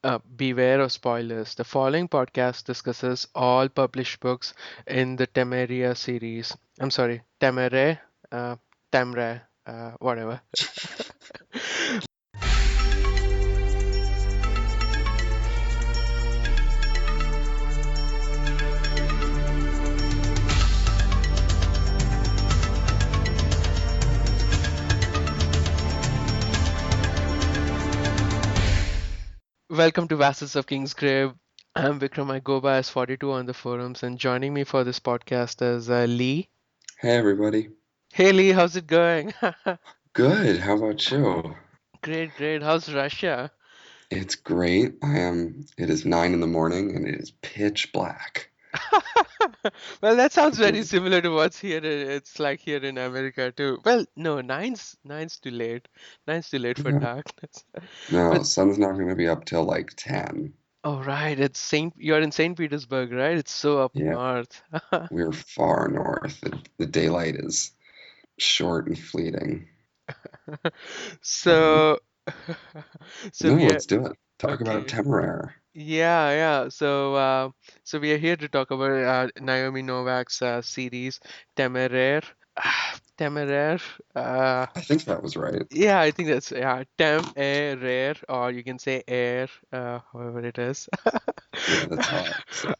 Beware of spoilers. The following podcast discusses all published books in the Temeria series. I'm sorry, Temeraire, uh, Temeraire, whatever. Welcome to Vassals of Kingsgrave. I'm Vikram. I go by as Fortytwo on the forums, and joining me for this podcast is Lee. Hey everybody. Hey Lee, how's it going? Good. How about you? Great, great. How's Russia? It's great. It is 9 in the morning and it is pitch black. Well, that sounds very Completely. similar to what's here. It's like here in America too. Well, no, nine's too late. Nine's too late for Yeah. darkness. No, But sun's not going to be up till like 10. oh right, it's Saint. You're in Saint Petersburg, right? It's so up Yeah, north. we're far north. The daylight is short and fleeting. Um, So, so no, we are let's do it. Talk about okay. Temeraire. Yeah, yeah. So we are here to talk about Naomi Novak's series Temeraire. Temeraire. I think that was right. Yeah, I think that's Temeraire, or you can say air, however it is. Yeah, that's how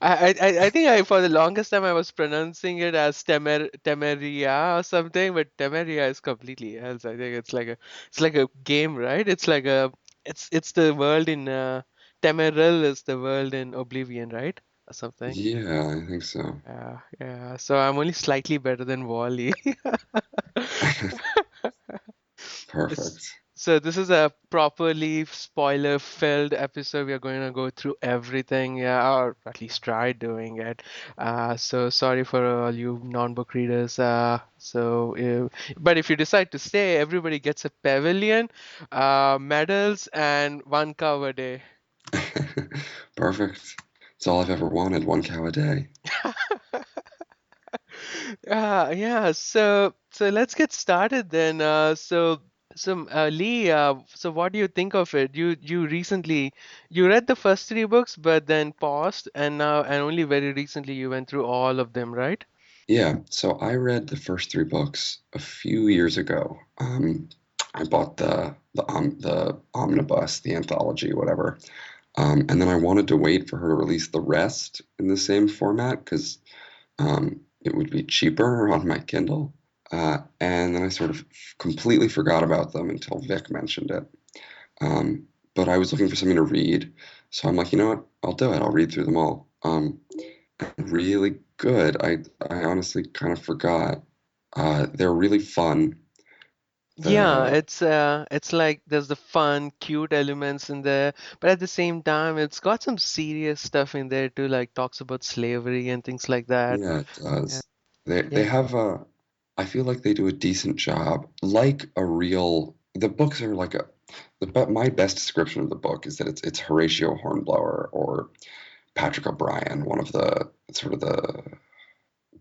I say I think for the longest time I was pronouncing it as Temeria or something, but Temeria is completely else. I think it's like a game, right? It's the world in Temeril is the world in Oblivion, right? Or it. something. Yeah, I think so. Yeah, yeah. So I'm only slightly better than Wally. S- Perfect. So this is a properly spoiler-filled episode. We are going to go through everything, yeah, or at least try doing it. So sorry for all you non-book readers. But if you decide to stay, everybody gets a pavilion, medals, and one cow a day. Perfect. It's all I've ever wanted, one cow a day. Yeah. So let's get started then. Lee, so what do you think of it? You recently you read the first three books, but then paused, and only very recently you went through all of them, right? Yeah, so I read the first three books a few years ago. I bought the omnibus, the anthology, whatever, and then I wanted to wait for her to release the rest in the same format because it would be cheaper on my Kindle. And then I sort of completely forgot about them until Vic mentioned it. But I was looking for something to read, so I'm like, you know what? I'll do it. I'll read through them all. Really good. I honestly kind of forgot. They're really fun. Yeah, The it's like there's the fun, cute elements in there, but at the same time, it's got some serious stuff in there too, like talks about slavery and things like that. Yeah, it Yeah, does. They yeah. have a. I feel like they do a decent job. Like a real. The books are like a. But my best description of the book is that it's Horatio Hornblower or Patrick O'Brien, one of the sort of the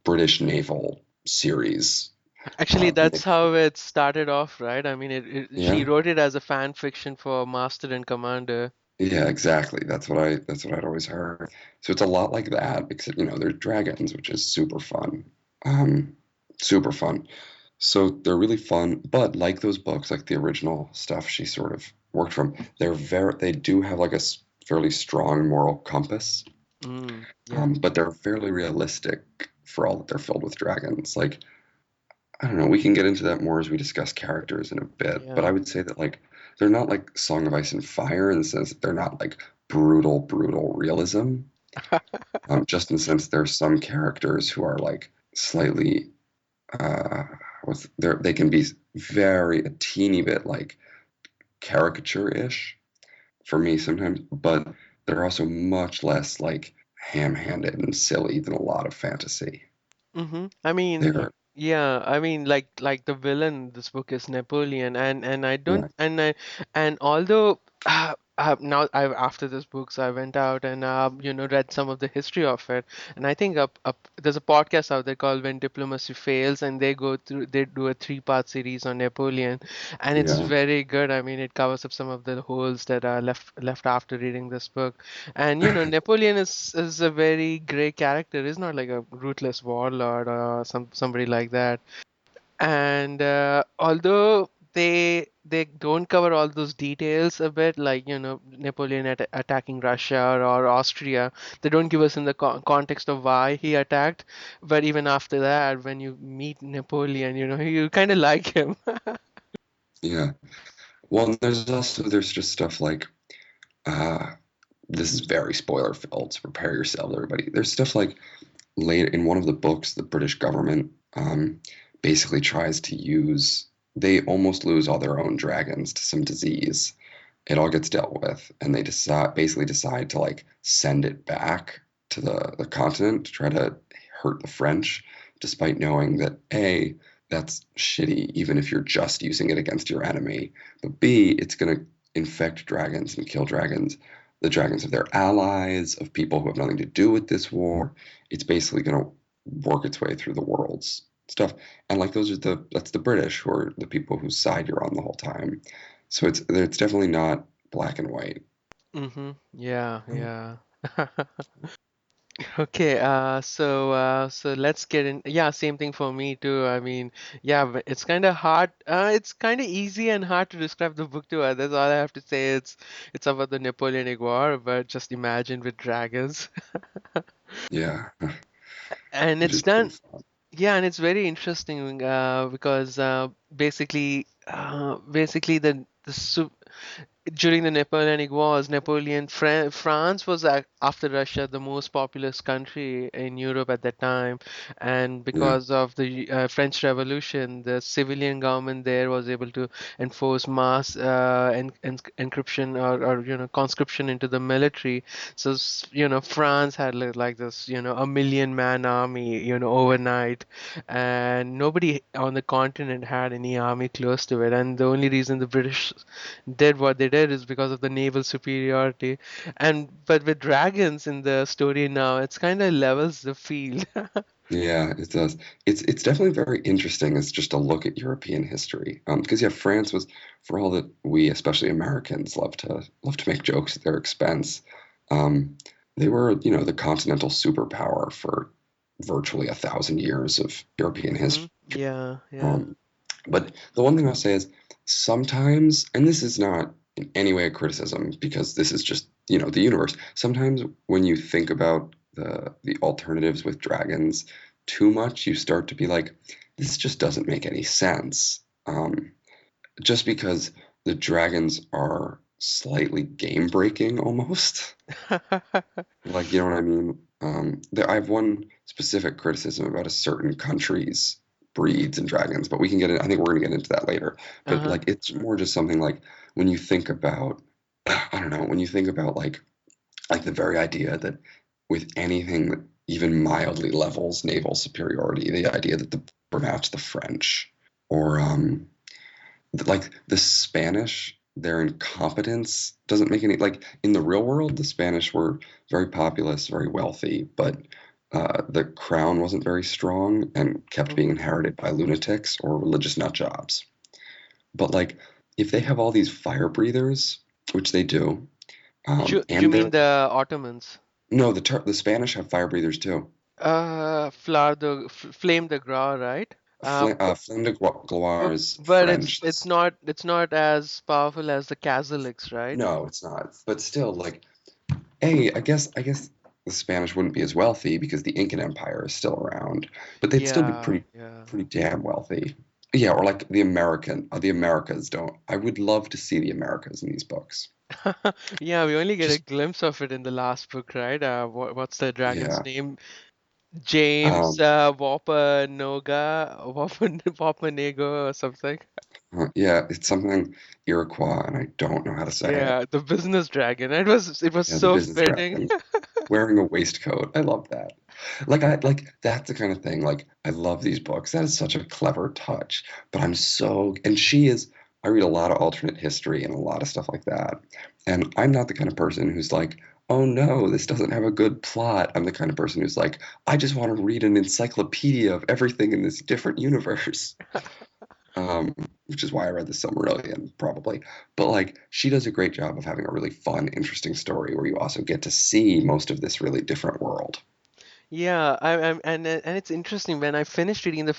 British naval series. Actually, that's Mixed. how it started off, right? I mean, she Yeah. wrote it as a fan fiction for Master and Commander. Yeah, exactly. That's what I'd always heard. So it's a lot like that, except there's dragons, which is super fun. Um, super fun. So they're really fun, but like those books, like the original stuff she sort of worked from, they do have like fairly strong moral compass, Yeah. but they're fairly realistic for all that they're filled with dragons. Like I don't know, we can get into that more as we discuss characters in a bit, but I Yeah. would say that like they're not like Song of Ice and Fire in the sense that they're not like brutal realism. Just in the sense there are some characters who are like slightly uh they can be very a teeny bit like caricature-ish for me sometimes, but they're also much less like ham-handed and silly than a lot of fantasy. I mean, They're yeah, I mean, like the villain in this book is Napoleon, and I don't, right. and although now I after this book, so I went out and read some of the history of it, and I think there's a podcast out there called When Diplomacy Fails, and they do a three-part series on Napoleon, and it's Yeah. very good. I mean, it covers up some of the holes that are left after reading this book, and Napoleon is a very great character. He's not like a ruthless warlord or somebody like that. And although they don't cover all those details a bit, like Napoleon attacking Russia or Austria, they don't give us in the context of why he attacked. But even after that, when you meet Napoleon, you kind of like him. Yeah. Well, and there's just stuff like uh this is very spoiler filled, so prepare yourselves, everybody. There's stuff like late in one of the books, the British government basically tries to use, they almost lose all their own dragons to some disease. It all gets dealt with, and they decide to like send it back to the continent to try to hurt the French, despite knowing that A, that's shitty, even if you're just using it against your enemy, but B, it's going to infect dragons and kill dragons, the dragons of their allies, of people who have nothing to do with this war. It's basically going to work its way through the world's stuff. And like that's the British who are the people whose side you're on the whole time. So it's definitely not black and white. Yeah, yeah. Okay, so let's get in. Yeah, same thing for me too. I mean, yeah, but it's kind of hard. It's kind of easy and hard to describe the book to others. All I have to say it's about the Napoleonic War, but just imagine with dragons. Yeah, And which it's is pretty done. fun. Yeah, and it's very interesting because basically during the Napoleonic Wars, France was after Russia the most populous country in Europe at that time, and Yeah, because of the French Revolution, the civilian government there was able to enforce mass encryption or conscription into the military. So France had like this 1 million man army overnight, and nobody on the continent had any army close to it, and the only reason the British did what they did is because of the naval superiority. And but with dragons in the story now, it's kind of levels the field. yeah, it does. It's definitely very interesting as just a look at European history. Because yeah, France was, for all that we, especially Americans, love to make jokes at their expense. Um, they were, the continental superpower for virtually 1,000 years of European history. Yeah, yeah. Um, but the one thing I'll say is sometimes, and this is not in any way a criticism because this is just, the universe. Sometimes when you think about the alternatives with dragons too much, you start to be like, this just doesn't make any sense. Just because the dragons are slightly game breaking almost. Like, you know what I mean? I have one specific criticism about a certain country's breeds and dragons, but we can get in, I think we're going to get into that later. But Uh-huh. like, it's more just something like when you think about, I don't know, when you think about like the very idea that with anything that even mildly levels naval superiority, the idea that the match the French or like the Spanish, their incompetence doesn't make any, like in the real world, the Spanish were very populous, very wealthy, but the crown wasn't very strong and kept being Mhm. inherited by lunatics or religious nut jobs. But like, if they have all these fire breathers, which they do, You and mean they're the Ottomans? no, the Spanish have fire breathers too. Flame de Gras, right? Flame de Gloire is But French. it's not as powerful as the Catholics, right? No, it's not. But still, like, hey, I guess the Spanish wouldn't be as wealthy because the Incan Empire is still around, but they'd still be Yeah, pretty yeah. pretty damn wealthy. Yeah, or like the Americas don't. I would love to see the Americas in these books. Yeah, we only get a Just glimpse of it in the last book, right? What's the dragon's yeah. name? James Um Wapanego or something. yeah, it's something Iroquois and I don't know how to say it. Yeah, the business dragon. It was Yeah, the so business fitting. dragon wearing a waistcoat. I love that. Like that's the kind of thing like I love these books. That is such a clever touch. But I'm so and she is I read a lot of alternate history and a lot of stuff like that. And I'm not the kind of person who's like, oh no, this doesn't have a good plot. I'm the kind of person who's like, I just want to read an encyclopedia of everything in this different universe. Which is why I read the Silmarillion, probably. But like, she does a great job of having a really fun, interesting story where you also get to see most of this really different world. Yeah, and it's interesting when I finished reading the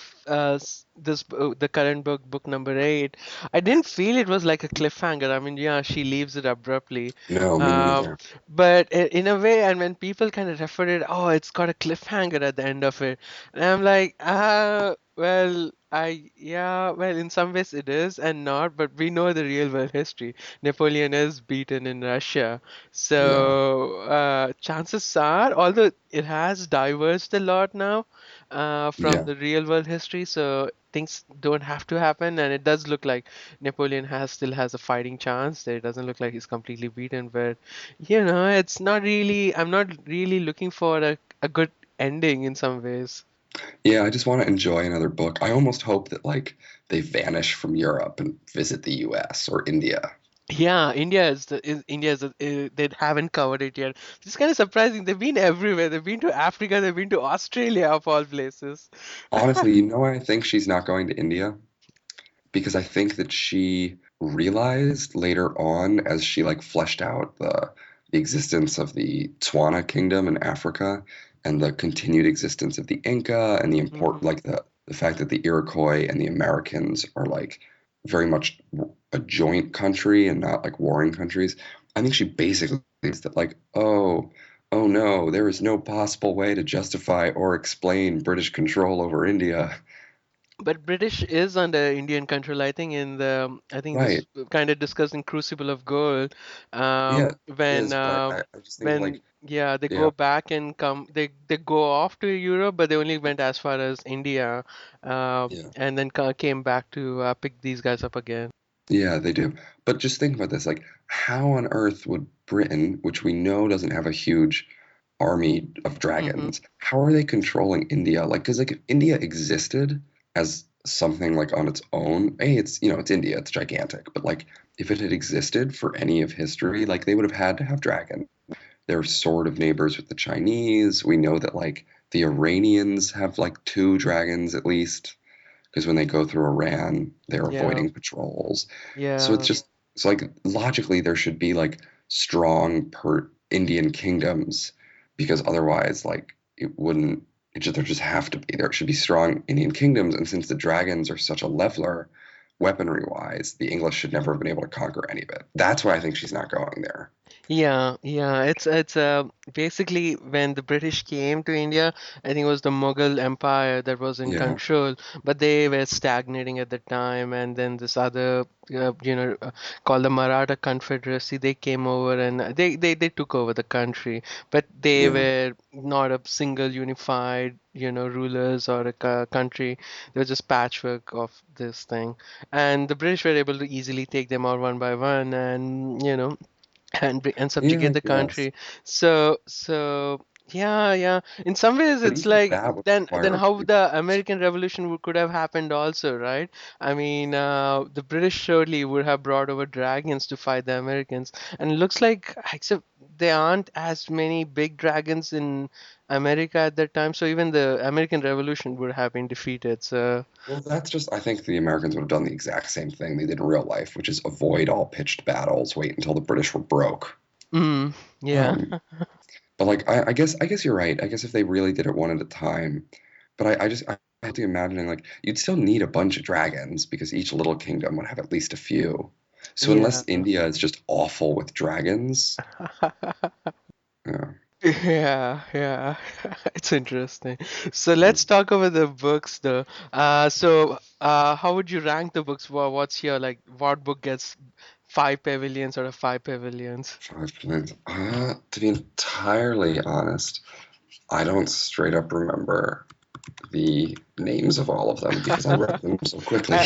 current book, book number 8. I didn't feel it was like a cliffhanger. I mean, yeah, she leaves it abruptly, No, me uh, neither. but in a way, and when people kind of refer it, oh, it's got a cliffhanger at the end of it, and I'm like, well, yeah, well, in some ways it is and not, but we know the real world history. Napoleon is beaten in Russia. Yeah, So chances are, although it has diverged a lot now from yeah. the real world history, so things don't have to happen, and it does look like Napoleon has still has a fighting chance. It doesn't look like he's completely beaten, but it's not really. I'm not really looking for a good ending in some ways. Yeah, I just want to enjoy another book. I almost hope that like they vanish from Europe and visit the US or India. Yeah, India they haven't covered it yet. It's kind of surprising. They've been everywhere. They've been to Africa. They've been to Australia of all places. Honestly, you know why I think she's not going to India? Because I think that she realized later on as she like fleshed out the existence of the Tswana kingdom in Africa and the continued existence of the Inca and the import Hmm. like the fact that the Iroquois and the Americans are like very much a joint country and not like warring countries. I think she basically is that like, oh no, there is no possible way to justify or explain British control over India. But British is under Indian control. I think this Right. kind of discussed in Crucible of Gold, Yeah, it when is, but I just think when like, yeah, they yeah, go back and come. They go off to Europe, but they only went as far as India, yeah, and then came back to pick these guys up again. yeah, they do. But just think about this, like, how on earth would Britain, which we know doesn't have a huge army of Hmm. dragons, how are they controlling India? Like, because like if India existed as something like on its own, hey, it's it's India, it's gigantic, but like if it had existed for any of history, like they would have had to have dragons. They're sort of neighbors with the Chinese. We know that like the Iranians have like two dragons at least, because when they go through Iran, they're Yeah, avoiding patrols. So it's yeah. just it's like logically there should be like strong per Indian kingdoms because otherwise like it wouldn't there just have to be there should be strong Indian kingdoms, and since the dragons are such a leveler weaponry wise, the English should never have been able to conquer any of it. That's why I think she's not going there. Yeah, yeah. It's basically when the British came to India, I think it was the Mughal Empire that was in Yeah, control, but they were stagnating at the time. And then this other, called the Maratha Confederacy, they came over and they took over the country, but they yeah. were not a single unified, rulers or a country. They were just patchwork of this thing, and the British were able to easily take them out one by one, and and Yeah, subjugate I the guess. country. So yeah, yeah. In some ways, But it's even like that would then require a how pretty the American Revolution could have happened also, right? I mean, the British surely would have brought over dragons to fight the Americans, and it looks like except there aren't as many big dragons in America at that time, so even the American Revolution would have been defeated. So. well, that's just, I think the Americans would have done the exact same thing they did in real life, which is avoid all pitched battles, wait until the British were broke. Mm, yeah. Um, but like, I guess you're right. I guess if they really did it one at a time, but I have to imagine like you'd still need a bunch of dragons because each little kingdom would have at least a few. So Yeah. unless India is just awful with dragons, yeah, Yeah, yeah, it's interesting. So yeah. let's talk about the books, though. How would you rank the books? What's your like? What book gets 5 pavilions out of 5 pavilions? 5 points. To be entirely honest, I don't straight up remember the names of all of them because I read them so quickly.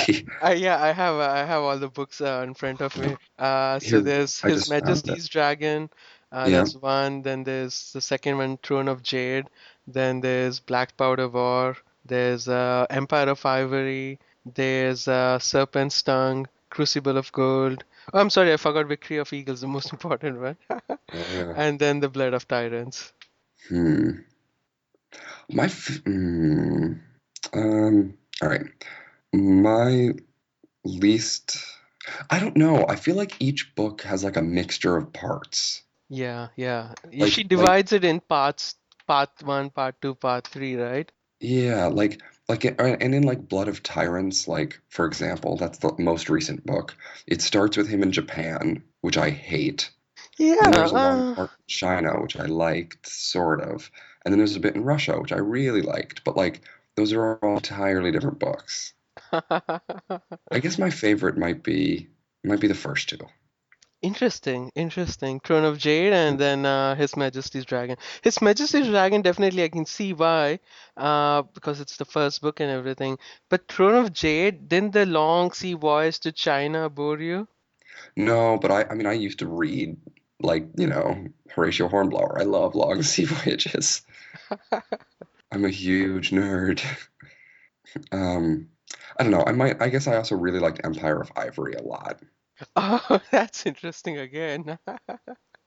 Yeah, I have all the books in front of me. So Here, there's I His just found it. Majesty's Dragon. Yeah, That's one. Then there's the second one, Throne of Jade. Then there's Black Powder War. There's Empire of Ivory. There's Serpent's Tongue, Crucible of Gold. Oh, I'm sorry, I forgot Victory of Eagles, the most important one. Oh yeah. And then the Blood of Tyrants. Hmm. My all right. My least I don't know. I feel like each book has like a mixture of parts. Yeah, yeah. She Like divides it in parts, part one, part two, part three, right? yeah, and in like Blood of Tyrants, like for example, that's the most recent book. It starts with him in Japan, which I hate. And Yeah, then there's a long part in China, which I liked, sort of. And then there's a bit in Russia, which I really liked. But like those are all entirely different books. I guess my favorite might be the first two. Interesting, interesting. Throne of Jade and then His Majesty's Dragon. His Majesty's Dragon, definitely I can see why, because it's the first book and everything. But Throne of Jade, didn't the long sea voyage to China bore you? No, but I mean I used to read like, Horatio Hornblower. I love long sea voyages. I'm a huge nerd. Um, I don't know. I guess I also really liked Empire of Ivory a lot. Oh, that's interesting again.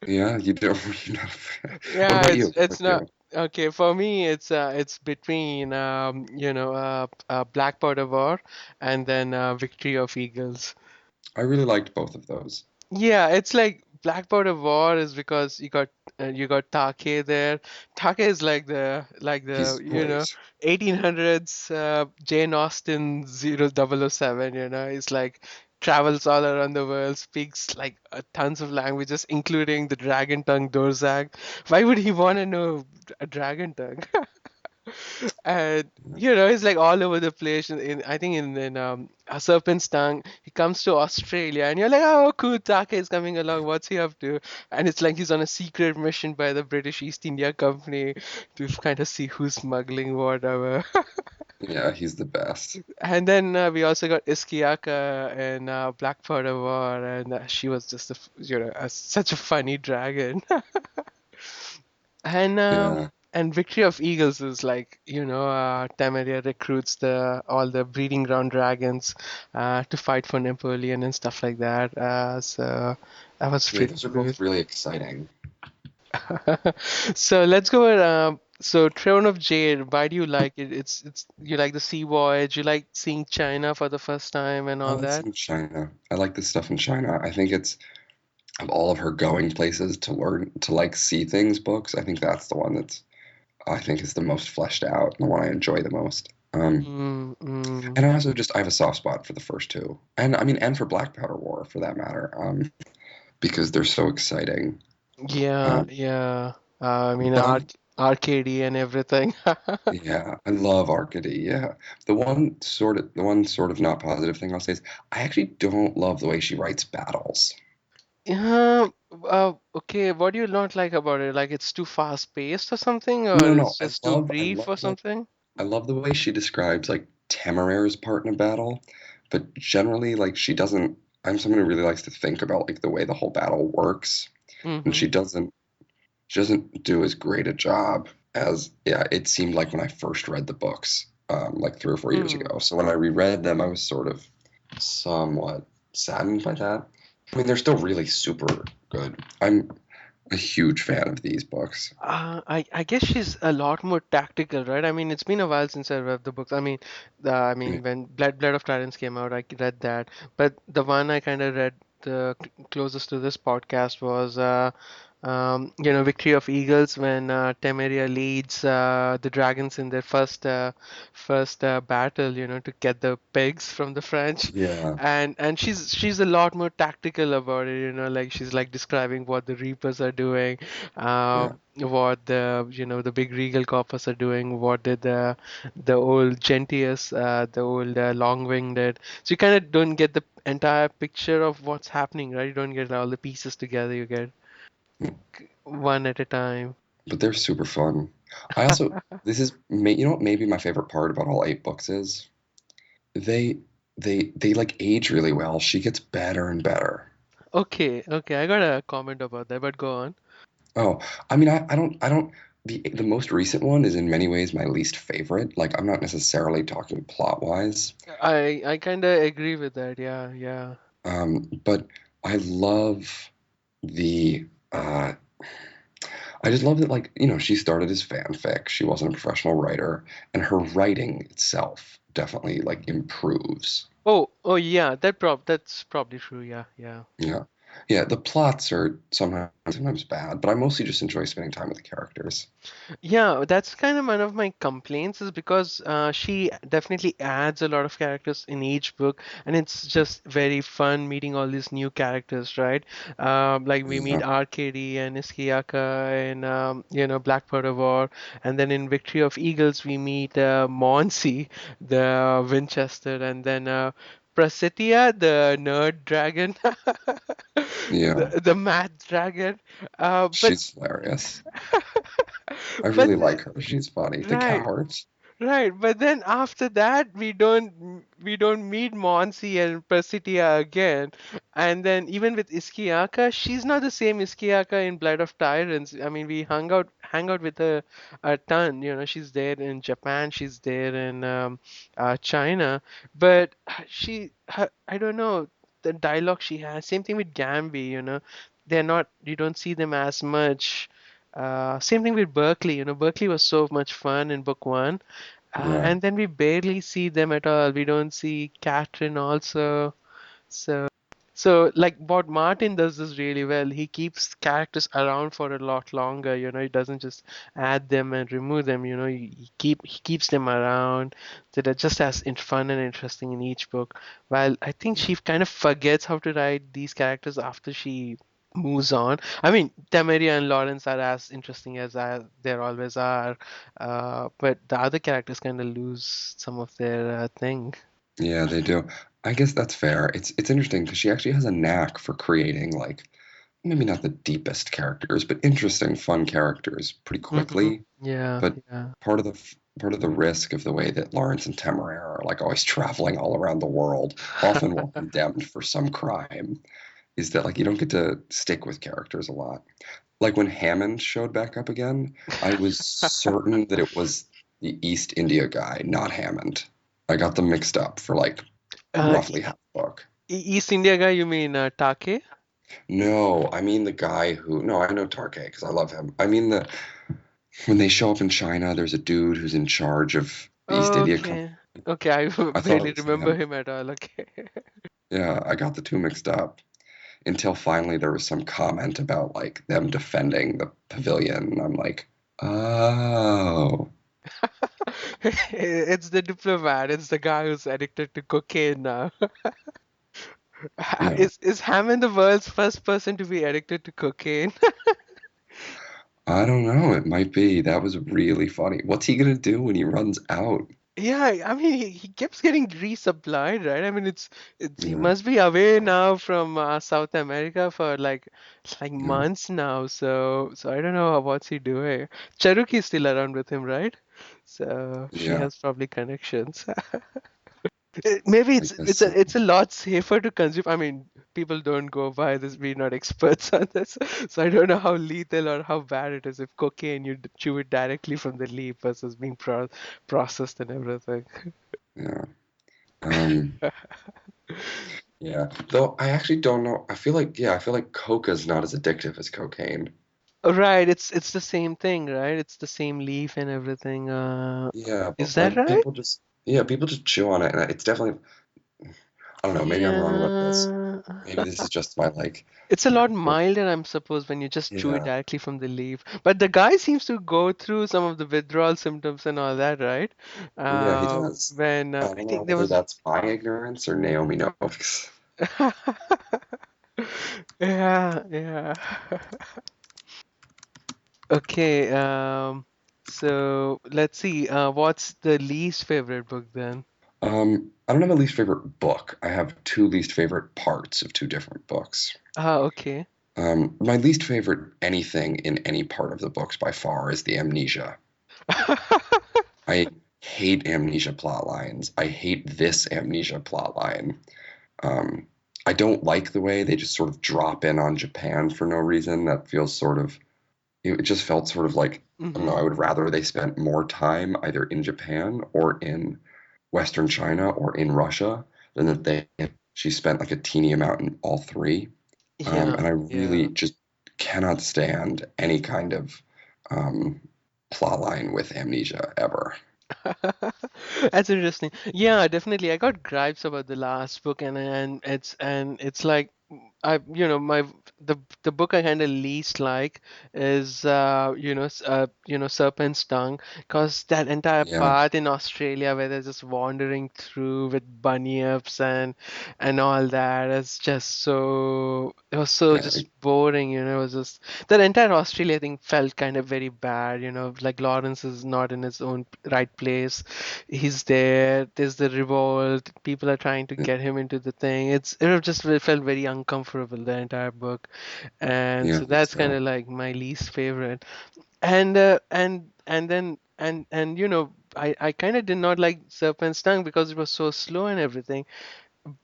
Yeah, you don't. You're not a fan. What Yeah, about it's you? What it's about not you? okay for me. It's between Black Powder War and then Victory of Eagles. I really liked both of those. Yeah, it's like Black Powder War is because you got Take there. Take is like the He's great. 1800s Jane Austen 0007. He's like travels all around the world, speaks like tons of languages, including the dragon tongue Dorzag. Why would he want to know a dragon tongue? And he's like all over the place. I think in a serpent's tongue, he comes to Australia, and you're like, oh, cool, Taka is coming along. What's he up to? And it's like he's on a secret mission by the British East India Company to kind of see who's smuggling whatever. Yeah, he's the best. And then we also got Iskiaka in Black Powder War, and she was just such a funny dragon. And Yeah, Victory of Eagles is like, Temeria recruits the all the breeding ground dragons to fight for Napoleon and stuff like that. So that was yeah, pretty those are cool. both really exciting. So let's go with so Throne of Jade. Why do you like it? It's you like the sea voyage, you like seeing China for the first time and I all like that. seeing China. I like this stuff in China. I think it's of all of her going places to learn to like see things books. I think that's the one that's I think is the most fleshed out and the one I enjoy the most. Mm, mm. And I have a soft spot for the first two, and I mean, and for Black Powder War for that matter, because they're so exciting. Yeah, Um, yeah. I mean, but arcade and everything. yeah, I love Arcady. Yeah, the one sort of not positive thing I'll say is I actually don't love the way she writes battles. Yeah, okay. What do you not like about it? Like it's too fast paced or something, or No, no, it's just too brief or something? I love the way she describes like Temeraire's part in a battle, but generally like she doesn't. I'm someone who really likes to think about like the way the whole battle works, and Mm-hmm. she doesn't do as great a job as yeah it seemed like when I first read the books like 3 or 4 years Mm. ago. So when I reread them, I was sort of somewhat saddened by that. I mean, they're still really super good. I'm a huge fan of these books. I guess she's a lot more tactical, right? I mean, it's been a while since I read the books. I mean, Yeah, when Blood of Tyrants came out, I read that. But the one I kind of read the closest to this podcast was, Victory of Eagles when Temeria leads the dragons in their first battle, to get the pigs from the French, yeah, and she's a lot more tactical about it, like she's like describing what the Reapers are doing, yeah. what the big regal corpus are doing, what did the old Gentius, the old Longwing did. So you kind of don't get the entire picture of what's happening, right? You don't get all the pieces together. You get one at a time. But they're super fun. I also you know what maybe my favorite part about all 8 books is they they like age really well. She gets better and better. Okay, okay, I got a comment about that, but go on. Oh, I mean, I don't. The most recent one is in many ways my least favorite. Like, I'm not necessarily talking plot wise. I kind of agree with that. Yeah, yeah. But I love the I just love that, like, she started as fanfic. She wasn't a professional writer, and her writing itself definitely like improves. Oh yeah, that's probably true. Yeah, yeah. Yeah. Yeah, the plots are sometimes bad, but I mostly just enjoy spending time with the characters. Yeah, that's kind of one of my complaints is because she definitely adds a lot of characters in each book, and it's just very fun meeting all these new characters, right? Like we meet Yeah. Arcady and Iskiaka and Blackbird of War, and then in Victory of Eagles we meet Monsi, the Winchester, and then Prasetya, the nerd dragon, Yeah. the math dragon. But She's hilarious. I but really like her. She's funny. The right. cowards. Right, but then after that we don't meet Monsi and Prasidia again. And then even with Iskiaka, she's not the same Iskiaka in Blood of Tyrants. I mean, we hang out with her a ton. She's there in Japan, she's there in China, but I don't know, the dialogue she has. Same thing with Gambi. You don't see them as much. Same thing with Berkeley. Berkeley was so much fun in book one, Yeah. and then we barely see them at all. We don't see Catherine also. So like what Martin does this really well. He keeps characters around for a lot longer. He doesn't just add them and remove them. He keeps them around. That are just as fun and interesting in each book. While I think Yeah. she kind of forgets how to write these characters after she moves on. I mean, Temeria and Lawrence are as interesting as there always are, but the other characters kind of lose some of their thing. Yeah, they do. I guess that's fair. It's interesting because she actually has a knack for creating like maybe not the deepest characters, but interesting, fun characters pretty Hmm. quickly. Yeah, But yeah. part of the risk of the way that Lawrence and Temeraire are like always traveling all around the world, often while condemned for some crime, is that like you don't get to stick with characters a lot. Like when Hammond showed back up again, I was certain that it was the East India guy, not Hammond. I got them mixed up for like Uh, roughly half the book. East India guy, you mean Take? No, I mean the guy who. No, I know Tarke because I love him. I mean the when they show up in China, there's a dude who's in charge of the East India Company. Okay. Okay, I I thought it barely was remember him. him at all. Okay. Yeah, I got the two mixed up until finally there was some comment about like them defending the pavilion, and I'm like, oh, It's the diplomat. It's the guy who's addicted to cocaine now. yeah. Is Hammond the world's first person to be addicted to cocaine? I don't know. It might be. That was really funny. What's he gonna do when he runs out? Yeah, I mean he keeps getting resupplied, right? I mean it's he Yeah, must be away now from South America for like yeah, months now. So I don't know what's he doing. Charuki's still around with him, right? So she yeah. has probably connections. Maybe I it's guess it's so. a it's a lot safer to consume. I mean, people don't go by this. We're not experts on this, so I don't know how lethal or how bad it is if cocaine you chew it directly from the leaf versus being processed and everything. Yeah. Um. Yeah. Though I actually don't know. I feel like coca's not as addictive as cocaine. Right, it's the same thing, right? It's the same leaf and everything. Yeah, Is but that like right? people just chew on it, and it's definitely. I don't know. Maybe I'm wrong about this. Yeah. Maybe this is just my like. It's a lot per- milder, I'm supposed, when you just chew it Yeah. directly from the leaf. But the guy seems to go through some of the withdrawal symptoms and all that, right? Yeah, he does. When I I don't know think there whether was. that's my ignorance or Naomi Novik's. Yeah, yeah. Okay, so let's see. What's the least favorite book then? I don't have a least favorite book. I have two least favorite parts of two different books. Ah, okay. My least favorite anything in any part of the books by far is the amnesia. I hate amnesia plot lines. I hate this amnesia plot line. Um, I don't like the way they just sort of drop in on Japan for no reason. That feels sort of, it just felt sort of like, I don't know, Mm-hmm. I would rather they spent more time either in Japan or in Western China or in Russia than that they she spent like a teeny amount in all three. Yeah, And I yeah. really just cannot stand any kind of um, plot line with Amnesia ever. That's interesting. Yeah, definitely. I got gripes about the last book, and it's like my the book I kind of least like is Serpent's Tongue, because that entire Yeah, part in Australia where they're just wandering through with bunyips and all that is just so it was so yeah, just boring. It was just that entire Australia thing felt kind of very bad. Like Lawrence is not in his own right place. He's there. There's the revolt. People are trying to get him into the thing. It just felt very uncomfortable the entire book, and yeah, so me that's kind too. of like my least favorite. And I kind of did not like Serpent's Tongue because it was so slow and everything.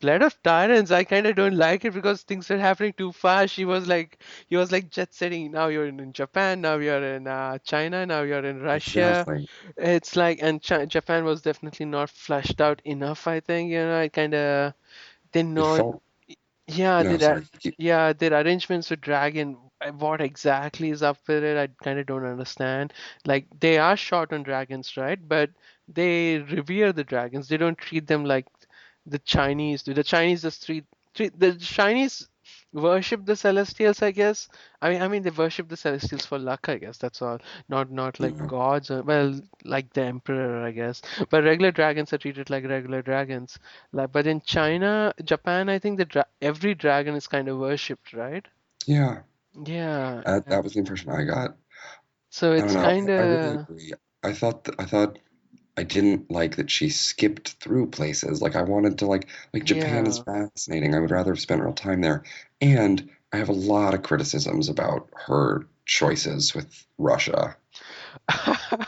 Blood of Tyrants, I kind of don't like it because things are happening too fast. He was like jet setting. Now you're in Japan, now you're in China, now you're in Russia. Exactly. It's like, and Japan was definitely not fleshed out enough, I think. I kind of did It not. felt Yeah, no, sorry. their arrangements with Dragon, what exactly is up with it? I kind of don't understand. Like they are short on dragons, right? But they revere the dragons. They don't treat them like the Chinese do. The Chinese just treat the Chinese worship the Celestials, I guess. I mean they worship the Celestials for luck, I guess. That's all. Not like Yeah, gods, or well, like the Emperor, I guess. But regular dragons are treated like regular dragons. But in China, Japan, I think every dragon is kind of worshipped, right? yeah. Yeah, yeah. That was the impression I got. So I don't it's know. kind I really of agree. I thought I didn't like that she skipped through places. Like I wanted to like Japan is yeah. fascinating. I would rather have spent real time there. And I have a lot of criticisms about her choices with Russia. I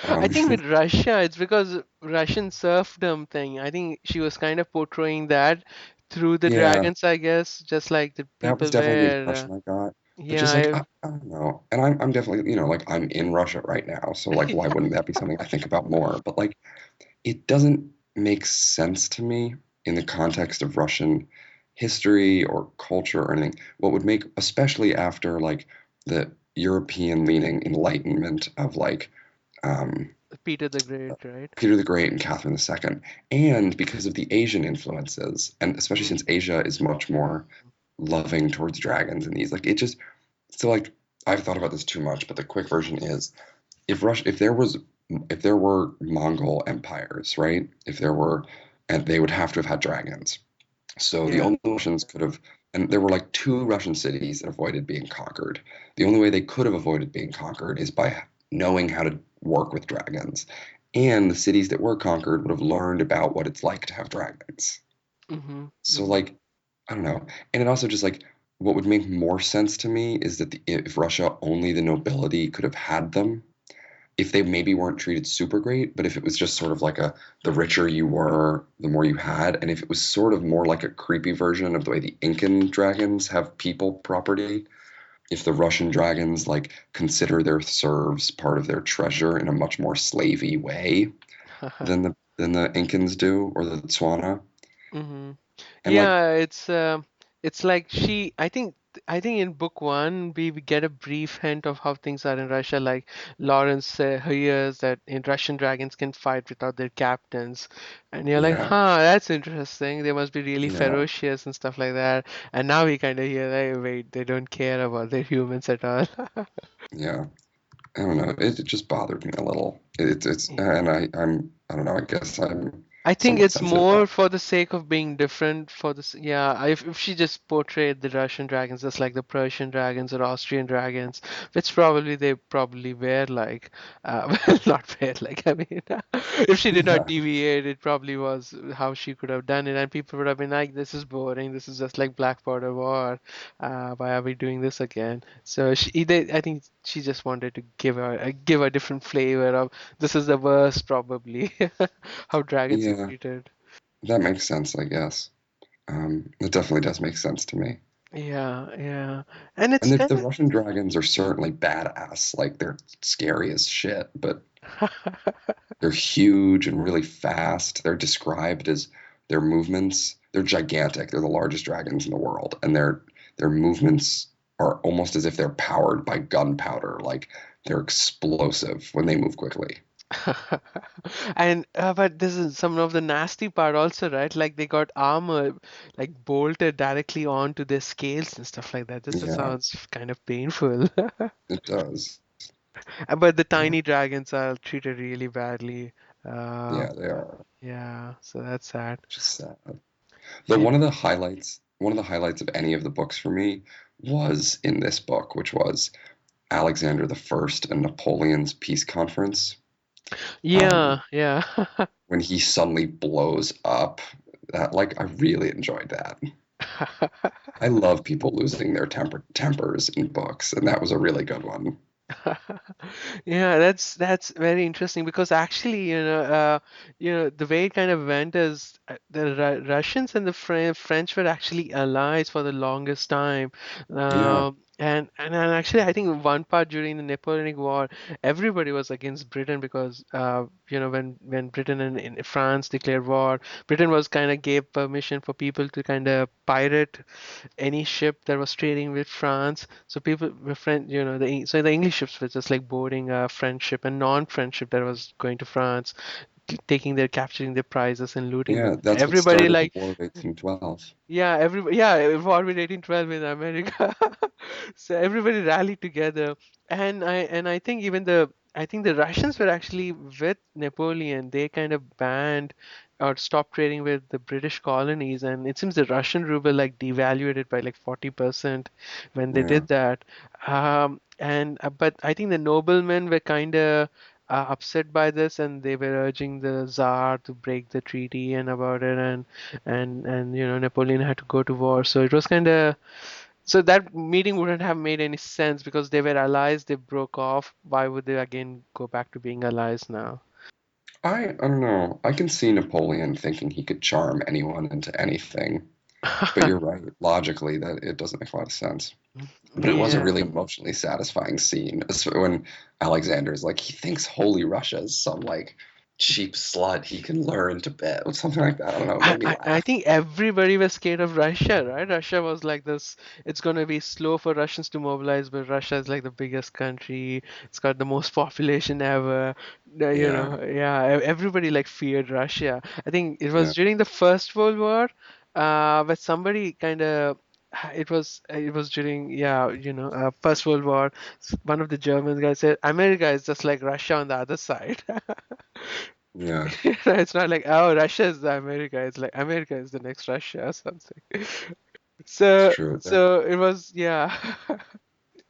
Um, think with Russia, it's because Russian serfdom thing. I think she was kind of portraying that through the yeah, dragons, I guess, just like the that was people definitely the were. impression I got. But Yeah, just like I don't know. And I'm definitely, like I'm in Russia right now. So like why wouldn't that be something I think about more? But like it doesn't make sense to me in the context of Russian history or culture or anything. What would make, especially after like the European leaning enlightenment of like um, Peter the Great, right? Peter the Great and Catherine II, and because of the Asian influences, and especially since Mm. Asia is much more loving towards dragons and these, like it just, so like I've thought about this too much, but the quick version is if there were Mongol empires, right? If there were, and they would have to have had dragons. So the Yeah. only Russians could have, and there were like two Russian cities that avoided being conquered. The only way they could have avoided being conquered is by knowing how to work with dragons. And the cities that were conquered would have learned about what it's like to have dragons. Mm-hmm. So Mm-hmm. like, I don't know. And it also just like what would make more sense to me is that if Russia only the nobility could have had them, if they maybe weren't treated super great, but if it was just sort of like the richer you were, the more you had, and if it was sort of more like a creepy version of the way the Incan dragons have people property, if the Russian dragons like consider their serfs part of their treasure in a much more slavey way than the Incans do or the Tswana, Mm-hmm. and like Yeah, it's like I think in book one we get a brief hint of how things are in Russia. Like Lawrence hears that in Russian dragons can fight without their captains, and you're like, yeah, huh, that's interesting. They must be really yeah, ferocious and stuff like that. And now we kind of hear, hey, wait, they don't care about their humans at all. yeah. I don't know. It just bothered me a little. It's and I don't know. I guess I'm I think somewhat it's sensitive more about for the sake of being different for this. Yeah, if she just portrayed the Russian dragons just like the Persian dragons or Austrian dragons, which probably they probably were like, well, not were like, I mean, if she it. did not Yeah, deviate, it probably was how she could have done it, and people would have been like, this is boring, this is just like Blackwater War. Why are we doing this again? So I think she just wanted to give a different flavor of this is the worst probably. How dragons are yeah. treated. That makes sense, I guess. It definitely does make sense to me. Yeah, yeah. And And it's the kind Russian dragons are certainly badass. Like they're scary as shit, but of they're huge and really fast. They're described as their movements, they're gigantic. They're the largest dragons in the world, and their movements are almost as if they're powered by gunpowder. Like they're explosive when they move quickly. And but this is some of the nasty part also, right? Like they got armor like bolted directly onto their scales and stuff like that. This just Yeah, sounds kind of painful. it does. But the Yeah, tiny dragons are treated really badly. Uh, yeah, they are. yeah, so that's sad. Just sad. Though And one of the highlights of any of the books for me was in this book, which was Alexander the First and Napoleon's peace conference. yeah, Um, yeah. when he suddenly blows up, that like I really enjoyed that. I love people losing their tempers in books, and that was a really good one. Yeah, that's very interesting because actually, the way it kind of went is the Russians and the French were actually allies for the longest time. Yeah, And actually, I think one part during the Napoleonic War, everybody was against Britain because when Britain and France declared war, Britain was kind of gave permission for people to kind of pirate any ship that was trading with France. So people were so the English ships were just like boarding a French ship and non-French ship that was going to France, taking their capturing their prizes and looting. But yeah, that's what everybody started the like War of 1812. war with 1812 in America. So everybody rallied together, and I think I think the Russians were actually with Napoleon. They kind of banned or stopped trading with the British colonies, and it seems the Russian ruble like devaluated by like 40% when they Yeah, did that. And but I think the noblemen were kind of upset by this, and they were urging the Tsar to break the treaty and about it, and Napoleon had to go to war. So it was kind of so that meeting wouldn't have made any sense because they were allies. They broke off. Why would they again go back to being allies now? I don't know. I can see Napoleon thinking he could charm anyone into anything, but you're right. Logically, that it doesn't make a lot of sense. But it was a Yeah. really emotionally satisfying scene when Alexander's like he thinks Holy Russia is some like cheap slut he can lure into bed or something like that. I don't know. It I, made me I I laugh. think everybody was scared of Russia, right? Russia was like this. It's gonna be slow for Russians to mobilize, but Russia is like the biggest country. It's got the most population ever. Yeah, Everybody like feared Russia. I think it was yeah. during the First World War, but somebody kind of. It was during First World War. One of the German guys said America is just like Russia on the other side. Yeah, It's not like, oh, Russia is the America. It's like America is the next Russia or something. it's So, true. That, so it was, yeah.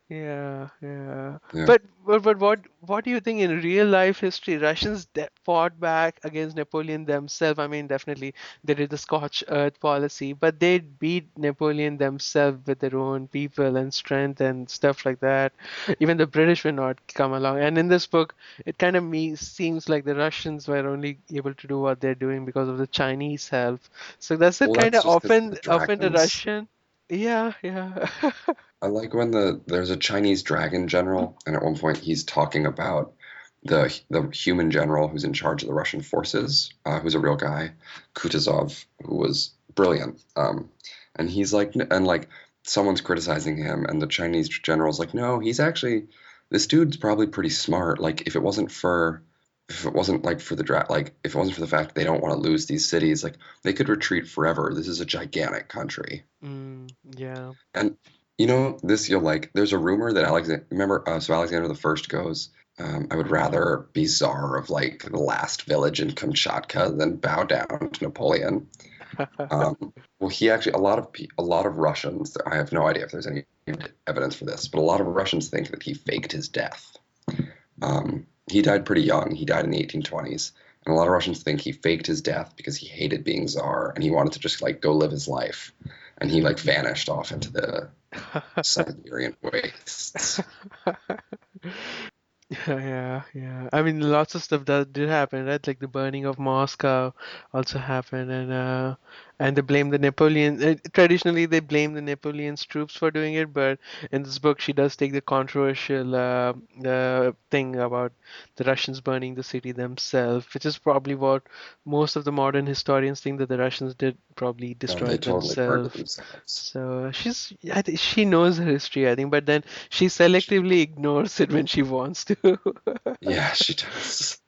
Yeah, yeah. yeah. But what do you think in real life history? Russians fought back against Napoleon themselves. I mean, definitely they did the Scotch Earth policy, but they beat Napoleon themselves with their own people and strength and stuff like that. Even the British will not come along. And in this book, it kind of seems like the Russians were only able to do what they're doing because of the Chinese help. So does it Well, kind that's of just because often the offend the dragons. Russian? Yeah, yeah. I like when there's a Chinese dragon general, and at one point he's talking about the human general who's in charge of the Russian forces, who's a real guy, Kutuzov, who was brilliant. And he's like, and like someone's criticizing him, and the Chinese general's like, no, he's actually this dude's probably pretty smart. Like if it wasn't like for the like if it wasn't for the fact they don't want to lose these cities, like they could retreat forever. This is a gigantic country. Yeah. And this you'll like. There's a rumor that Alexander the First goes, I would rather be czar of like the last village in Kamchatka than bow down to Napoleon. Well, he actually a lot of Russians. I have no idea if there's any evidence for this, but a lot of Russians think that he faked his death. He died pretty young. He died in the 1820s, and a lot of Russians think he faked his death because he hated being czar and he wanted to just like go live his life, and he like vanished off into the Siberian wastes. Yeah, yeah. I mean, lots of stuff that did happen, right? Like the burning of Moscow also happened, And they blame the Napoleon. Traditionally, they blame the Napoleon's troops for doing it, but in this book, she does take the controversial thing about the Russians burning the city themselves, which is probably what most of the modern historians think that the Russians did probably No, destroy they it totally burned it themselves. themselves. So I think she knows her history, I think, but then she selectively ignores it when she wants to. Yeah, she does.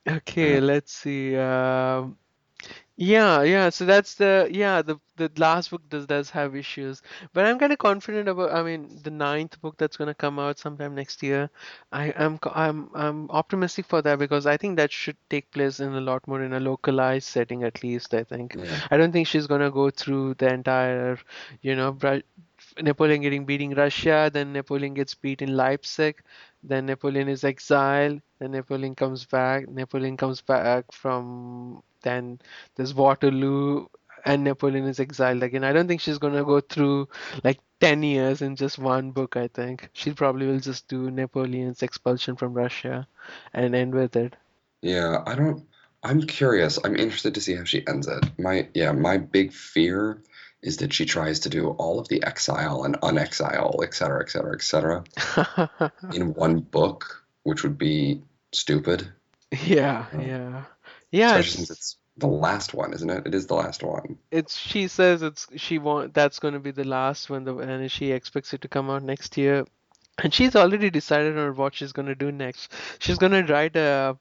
Okay, Uh, let's see. Yeah. So that's the last book does have issues, but I'm kind of confident about. I mean, the ninth book that's gonna come out sometime next year. I'm optimistic for that because I think that should take place in a lot more in a localized setting at least. I think. yeah, I don't think she's gonna go through the entire, you know, Napoleon getting beating Russia, then Napoleon gets beat in Leipzig, then Napoleon is exiled, then Napoleon comes back from then there's Waterloo and Napoleon is exiled again. I don't think she's gonna go through like 10 years in just one book, I think. She probably will just do Napoleon's expulsion from Russia and end with it. yeah. I don't. I'm curious. I'm interested to see how she ends it. My big fear is that she tries to do all of the exile and unexile, et cetera, et cetera, et cetera, in one book, which would be stupid. Yeah, Uh, yeah. Yeah, Especially since it's the last one, isn't it? It is the last one. she says she want that's going to be the last one and she expects it to come out next year. And she's already decided on what she's going to do next. She's going to write a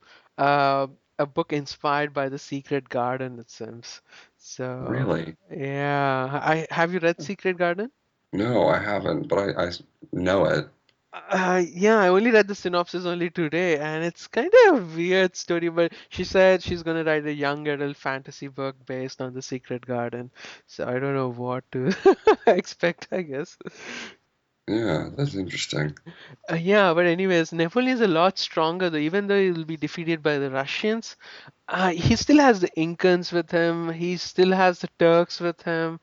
a book inspired by the Secret Garden, it seems. So, Really? yeah. I have you read Secret Garden? No, I haven't, but I know it. Yeah, I only read the synopsis only today, and it's kind of a weird story. But she said she's gonna write a young adult fantasy book based on the Secret Garden. So I don't know what to expect, I guess. Yeah, that's interesting. Yeah, but anyways, Napoleon is a lot stronger though. Even though he'll be defeated by the Russians, he still has the Incans with him. He still has the Turks with him,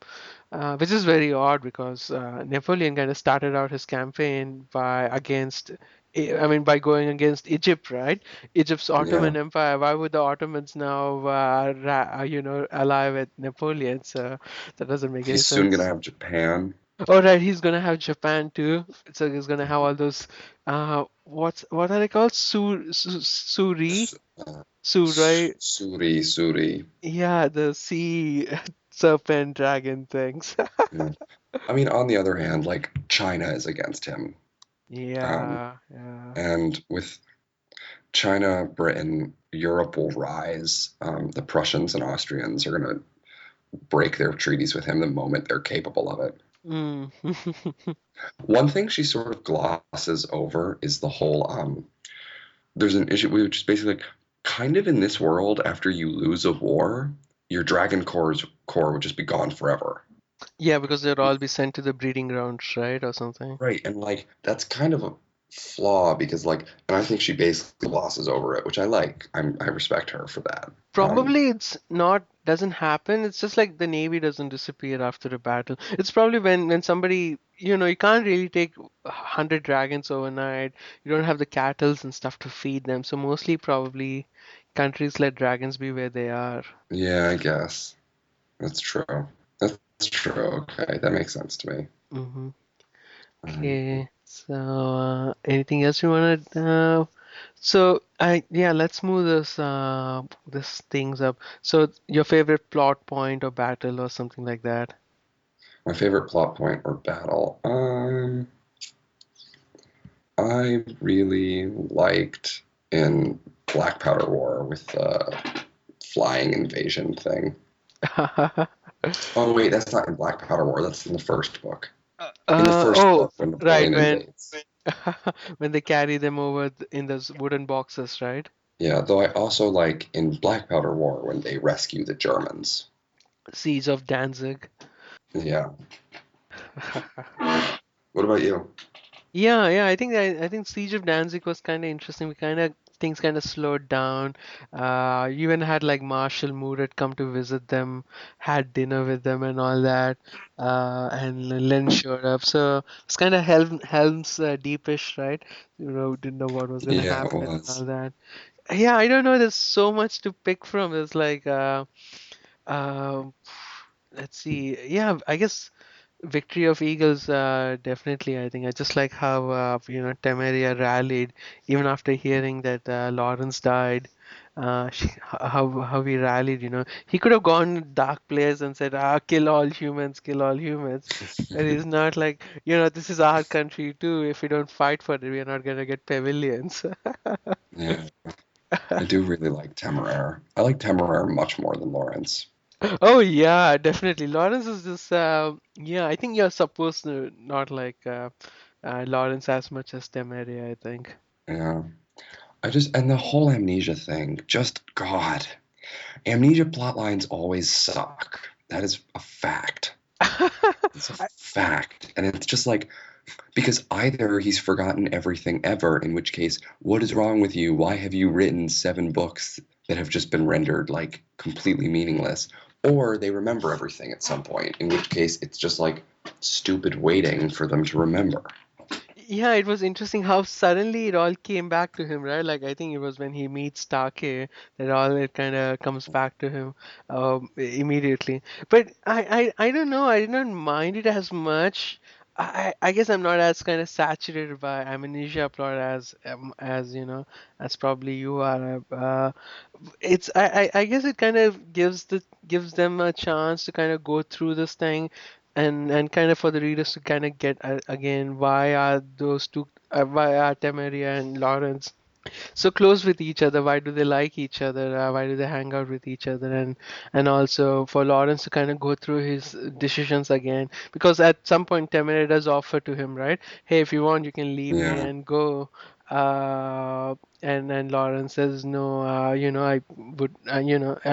which is very odd because Napoleon kind of started out his campaign I mean, by going against Egypt, right? Egypt's Yeah. Ottoman Empire. Why would the Ottomans now, ally with Napoleon? So that doesn't make any He's soon gonna sense. have Japan. Oh, right, he's gonna have Japan too. So he's gonna have all those, what are they called? Suri, S- uh, right? Suri. Yeah, the sea serpent dragon things. Yeah. I mean, on the other hand, like China is against him. Um, Yeah. and with China, Britain, Europe will rise. The Prussians and Austrians are gonna break their treaties with him the moment they're capable of it. Mm. One thing she sort of glosses over is the whole there's an issue which is basically like, kind of in this world, after you lose a war, your core would just be gone forever. Yeah, because they'd all be sent to the breeding grounds, right, or something. Right. And like that's kind of a flaw because like and I think she basically glosses over it, which I like. I respect her for that. Probably it's not doesn't happen. It's just like the navy doesn't disappear after a battle. It's probably when somebody, you can't really take 100 dragons overnight. You don't have the cattles and stuff to feed them. So mostly probably countries let dragons be where they are. Yeah, I guess. That's true. That's true. Okay, that makes sense to me. Hmm. Um, Okay. So anything else you want to so yeah, let's move this things up. So your favorite plot point or battle or something like that. my favorite plot point or battle. I really liked in Black Powder War with the flying invasion thing. Oh wait, that's not in Black Powder War. That's in the first book. In the first Oh, book when right, Napoleon when invades. when they carry them over in those wooden boxes, right? Yeah, though I also like in Black Powder War when they rescue the Germans. Siege of Danzig. Yeah. What about you? Yeah. I think Siege of Danzig was kind of interesting. We kind of things kind of slowed down. You even had like Marshal Murat come to visit them, had dinner with them and all that. And Len showed up. So it's kind of Helm's Deepish, right? Didn't know what was gonna Yeah, it happen and was. all that. Yeah, I don't know. There's so much to pick from. It's like Um, let's see. Yeah, I guess Victory of Eagles, definitely. I think I just like how Temeria rallied even after hearing that Lawrence died. How he rallied. He could have gone dark place and said, kill all humans, kill all humans." But he's not like, this is our country too. If we don't fight for it, we are not gonna get pavilions. Yeah, I do really like Temeraire. I like Temeraire much more than Lawrence. Oh yeah, definitely. Lawrence is just yeah. I think you're supposed to not like Lawrence as much as Temeria, I think. Yeah. And the whole amnesia thing, just God. Amnesia plotlines always suck. That is a fact. It's a I, fact. And it's just like, because either he's forgotten everything ever, in which case, what is wrong with you? Why have you written 7 books that have just been rendered like completely meaningless? Or they remember everything at some point, in which case it's just like stupid waiting for them to remember. Yeah, it was interesting how suddenly it all came back to him, right? Like I think it was when he meets Take that all it kind of comes back to him immediately. But I don't know. I did not mind it as much. I guess I'm not as kind of saturated by Amnesia plot as as probably you are. I guess it kind of gives them a chance to kind of go through this thing and kind of for the readers to kind of get again why are those two why are Temeria and Lawrence so close with each other? Why do they like each other? Why do they hang out with each other? And also for Lawrence to kind of go through his decisions again, because at some point Temeria does offer to him, right? Hey, if you want, you can leave me Yeah, and go. And Lawrence says no. I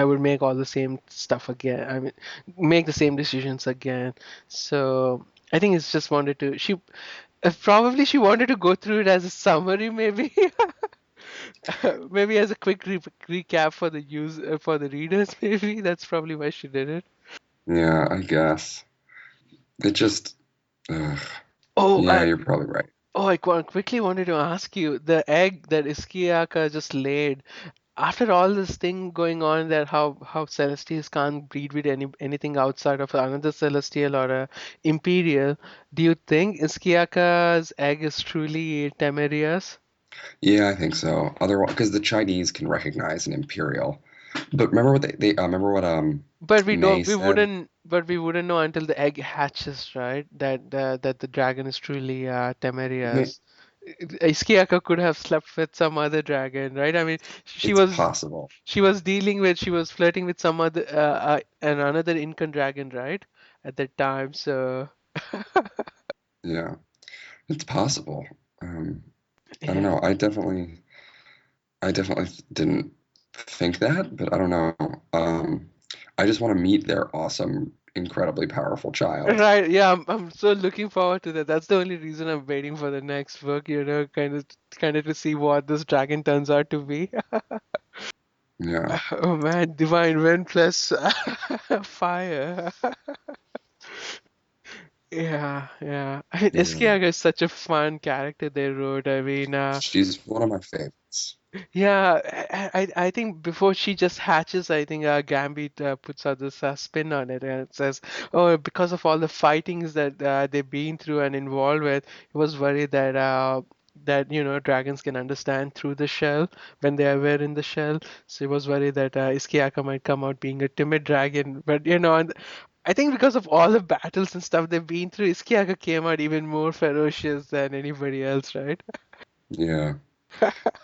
would make all the same stuff again. I mean, make the same decisions again. So I think it's just wanted to she. Probably she wanted to go through it as a summary, maybe. Maybe as a quick recap for the for the readers, maybe that's probably why she did it. yeah, I guess. It just, ugh. Oh, Yeah, you're probably right. quickly wanted to ask you the egg that Iskiaka just laid. After all this thing going on, that how Celestials can't breed with anything outside of another Celestial or a Imperial. Do you think Iskiaka's egg is truly Temeria's? Yeah, I think so. Otherwise, because the Chinese can recognize an imperial. But remember what they remember what But May said? we wouldn't know until the egg hatches, right? That the dragon is truly May, Temeria's. Iskiaka could have slept with some other dragon, right? I mean, it's possible. she was flirting with some other and another Incan dragon, right? At that time, so Yeah, it's possible. Um, I don't yeah. know. I definitely didn't think that, but I don't know. I just want to meet their awesome, incredibly powerful child. Right, yeah, I'm so looking forward to that. That's the only reason I'm waiting for the next book, kind of to see what this dragon turns out to be. Yeah, Oh man, Divine Wind plus fire. Yeah, yeah. I mean, yeah. Eskiaga is such a fun character they wrote. I mean, She's one of my favorites. yeah, I think before she just hatches, I think Gambit puts out this spin on it and it says, oh, because of all the fightings that they've been through and involved with, he was worried that dragons can understand through the shell when they are were in the shell. So he was worried that Iskiaka might come out being a timid dragon, but and I think because of all the battles and stuff they've been through, Iskiaka came out even more ferocious than anybody else, right? Yeah,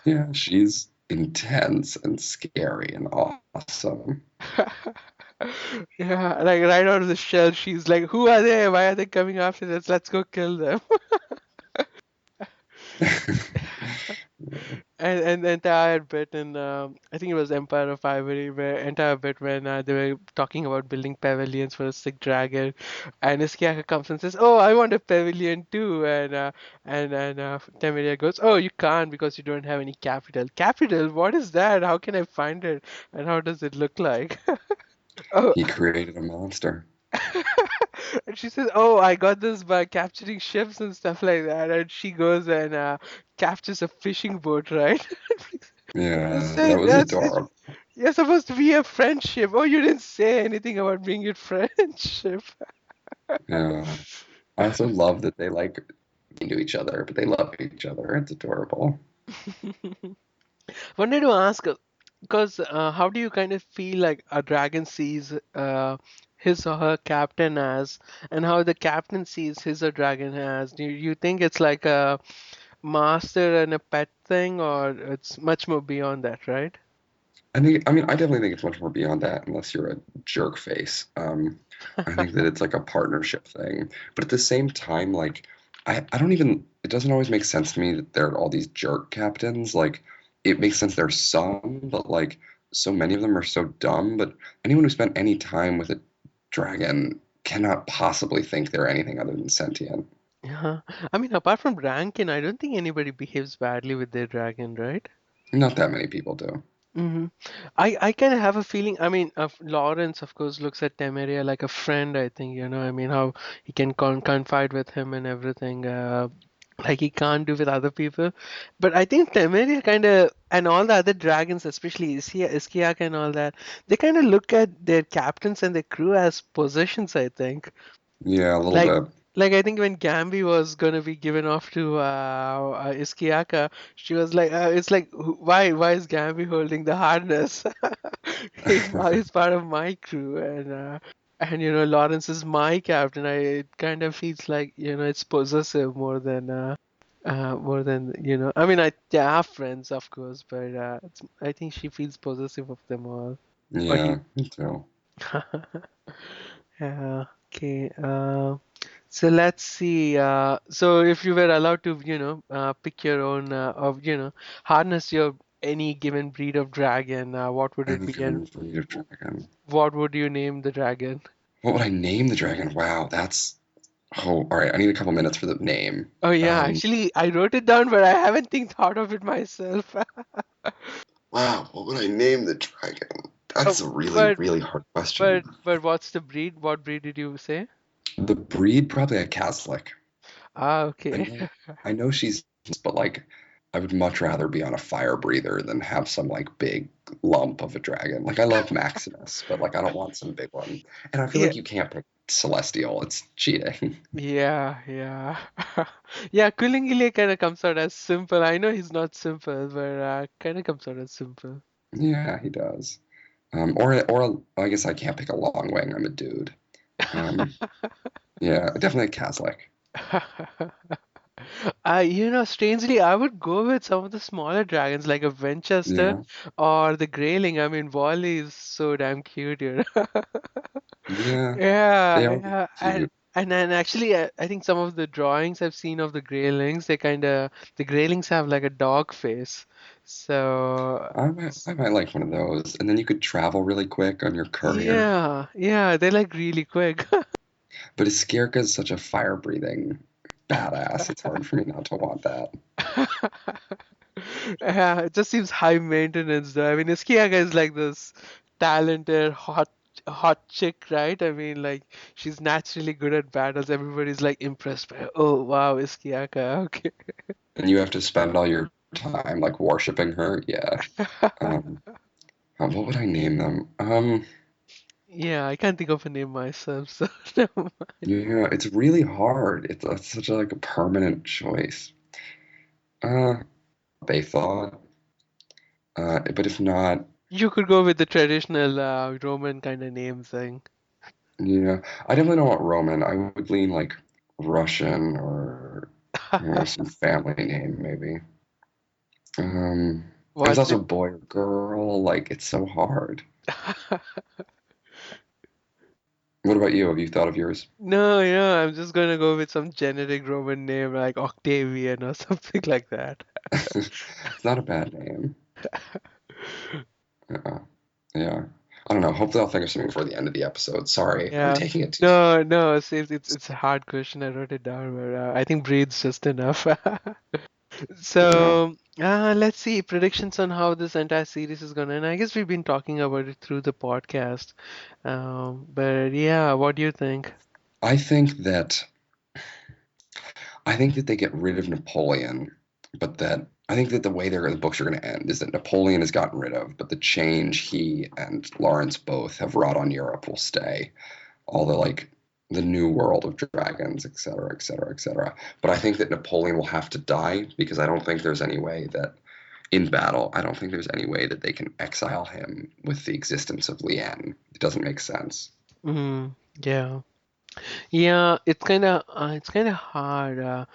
yeah. She's intense and scary and awesome. Yeah, like right out of the shell, she's like, "Who are they? Why are they coming after us? Let's go kill them." And the entire bit in I think it was Empire of Ivory, where entire bit when they were talking about building pavilions for a sick dragon, and Iskiaka comes and says, "Oh, I want a pavilion too," and Temiria goes, "Oh, you can't because you don't have any capital." Capital? What is that? How can I find it? And how does it look like? Oh, He created a monster. and she says, "Oh, I got this by capturing ships and stuff like that." And she goes and captures a fishing boat, right? She Yeah, that said, was adorable. You're supposed to be a friendship. Oh, you didn't say anything about being a friendship. Yeah. I also love that they like mean to each other, but they love each other. It's adorable. Wanted to ask, because how do you kind of feel like a dragon sees his or her captain as, and how the captain sees his or dragon as? Do you think it's like a master and a pet thing, or it's much more beyond that, right? I definitely think it's much more beyond that, unless you're a jerk face. I think that it's like a partnership thing, but at the same time, like, I don't even. It doesn't always make sense to me that there are all these jerk captains. Like, it makes sense there's some, but like, so many of them are so dumb. But anyone who spent any time with a dragon cannot possibly think they're anything other than sentient. Yeah. I mean, apart from Rankin, I don't think anybody behaves badly with their dragon, right? Not that many people do. hmm I kind of have a feeling. I mean, Lawrence, of course, looks at Temeria like a friend. I think, I mean, how he can confide with him and everything, like he can't do with other people. But I think Temeria kind of, and all the other dragons, especially Iskiak and all that, they kind of look at their captains and their crew as possessions, I think. Yeah, a little Like, bit. like I think when Gambi was gonna be given off to Iskiaka, she was like, "It's like, why is Gambi holding the harness? He's part of my crew, and Lawrence is my captain. It kind of feels like it's possessive more than I mean, they are friends, of course, but I think she feels possessive of them all. Or do you? Yeah, me too. Yeah. Okay. So let's see. So if you were allowed to, pick your own, harness your any given breed of dragon, what would it Any be, and given breed of dragon. what would you name the dragon? What would I name the dragon? Wow, that's oh, all right. I need a couple minutes for the name. Oh yeah, Um, actually, I wrote it down, but I haven't thought of it myself. wow, what would I name the dragon? Oh, That's a really, but really hard but question. but what's the breed? What breed did you say? The breed, probably a Caslick. Ah, I okay. know, I know she's, but like, I would much rather be on a fire breather than have some like big lump of a dragon. Like, I love Maximus, but like, I don't want some big one. And I feel Yeah, like you can't pick Celestial. It's cheating. yeah. Yeah, Kulingile kind of comes out as simple. I know he's not simple, but kind of comes out as simple. Yeah, he does. Or I guess I can't pick a long wing. I'm a dude. Um, yeah, definitely a Caslick. Strangely, I would go with some of the smaller dragons like a Winchester Yeah, or the Greyling. I mean, Wally is so damn cute. yeah, they Yeah, are yeah, cute. and then actually, I think some of the drawings I've seen of the Greylings, the Greylings have like a dog face. So I might like one of those, and then you could travel really quick on your courier. yeah, they're like really quick. But Iskirka is such a fire-breathing badass. It's hard for me not to want that. Yeah, it just seems high maintenance though. I mean, Iskiaga is like this talented, hot chick, right? I mean, like she's naturally good at battles. Everybody's like impressed by her. Oh wow, Iskiaga. Okay. And you have to spend all your time like worshiping her. Yeah. Um, what would I name them? Yeah, I can't think of a name myself, so never mind. Yeah, it's really hard. It's such a like a permanent choice. Uh, they thought. But if not, You could go with the traditional Roman kind of name thing. yeah, I definitely don't want Roman. I would lean like Russian or some family name maybe. It was What's also it? boy or girl. Like it's so hard. What about you? Have you thought of yours? No, I'm just gonna go with some generic Roman name like Octavian or something like that. It's not a bad name. Uh, yeah. I don't know. Hopefully, I'll think of something before the end of the episode. Sorry, I'm Yeah. taking it too. No, it's a hard question. I wrote it down, but I think breathes just enough. Yeah. So, let's see predictions on how this entire series is gonna. And I guess we've been talking about it through the podcast. But yeah, what do you think? I think that I think that they get rid of Napoleon, but that I think that the way the books are going to end is that Napoleon is gotten rid of, but the change he and Lawrence both have wrought on Europe will stay. All the like the new world of dragons, et cetera, et cetera, et cetera. But I think that Napoleon will have to die because I don't think there's any way that in battle, I don't think there's any way that they can exile him with the existence of Liane. It doesn't make sense. Mm, yeah. Yeah, it's kind of hard,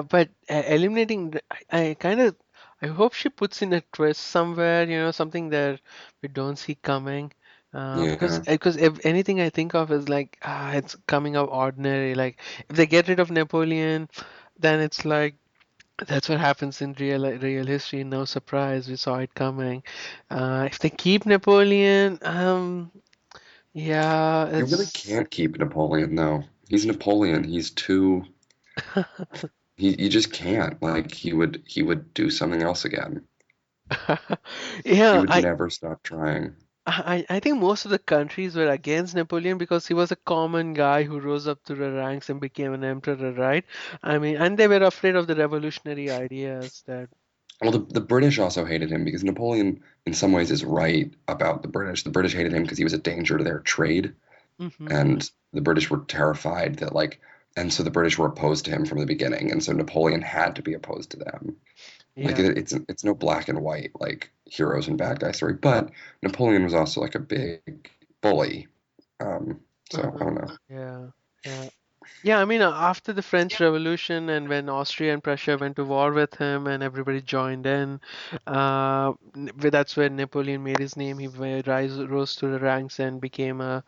but eliminating I kind of I hope she puts in a twist somewhere, something that we don't see coming, because Yeah. if anything I think of is like it's coming up ordinary. Like if they get rid of Napoleon, then it's like that's what happens in real history. No surprise, we saw it coming. If they keep Napoleon, yeah, You really it's. can't keep Napoleon though. He's Napoleon. He's too he you just can't. Like he would do something else again. He Yeah, would never stop trying. I think most of the countries were against Napoleon because he was a common guy who rose up through the ranks and became an emperor, right? I mean, and they were afraid of the revolutionary ideas that. Well, the British also hated him because Napoleon, in some ways, is right about the British. The British hated him because he was a danger to their trade, Hmm. and the British were terrified that and so the British were opposed to him from the beginning, and so Napoleon had to be opposed to them. Like Yeah. it's no black and white like heroes and bad guy story, but Napoleon was also like a big bully. Um, so I Uh-huh. don't know. Yeah. Yeah. Yeah, I mean, after the French Revolution and when Austria and Prussia went to war with him and everybody joined in, that's where Napoleon made his name. He rose to the ranks and became the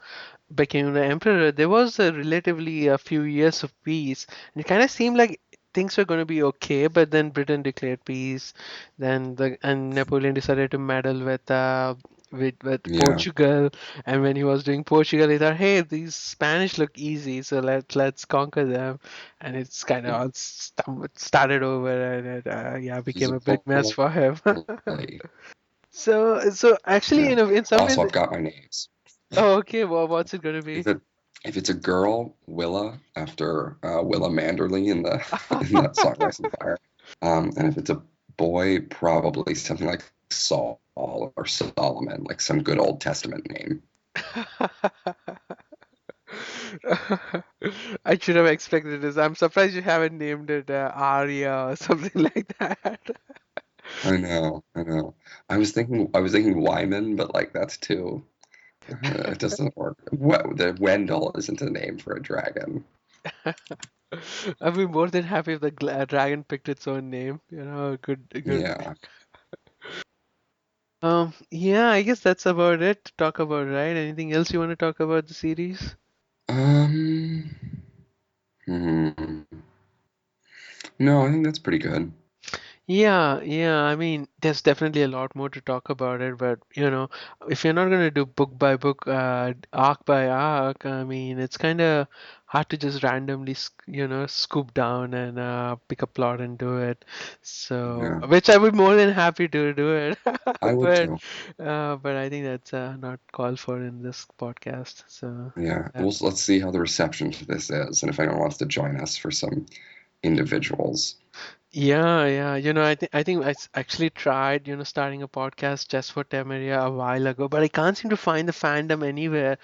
emperor. There was a relatively a few years of peace, and it kind of seemed like things were going to be okay. But then Britain declared peace. Then and Napoleon decided to meddle with Yeah, Portugal. And when he was doing Portugal, he thought, "Hey, these Spanish look easy, so let's conquer them." And it's kind of all started over, and yeah, he's became a a big mess for him. bully. So actually, Yeah. in some ways, Also, I've got my names. oh, okay. Well, what's it going to be? If it if it's a girl, Willa, after Willa Manderly in the in that song Ice and Fire. And if it's a boy, probably something like Saul or Solomon, like some good Old Testament name. I should have expected this. I'm surprised you haven't named it Arya or something like that. I know, I know. I was thinking Wyman, but like that's too. It doesn't work. The Wendell isn't a name for a dragon. I'd be more than happy if the dragon picked its own name. Good. Yeah. Yeah, I guess that's about it to talk about, right? Anything else you want to talk about the series? Um. Hmm. No, I think that's pretty good. Yeah, yeah. I mean, there's definitely a lot more to talk about it, but if you're not gonna do book by book, arc by arc, I mean, it's kind of hard to just randomly, scoop down and pick a plot and do it. So, Yeah, which I would more than happy to do it, I would but too. I think that's not called for in this podcast. So, Yeah. yeah. Let's see how the reception to this is, and if anyone wants to join us for some individuals. Yeah, yeah. I think actually tried, starting a podcast just for Temeria a while ago, but I can't seem to find the fandom anywhere.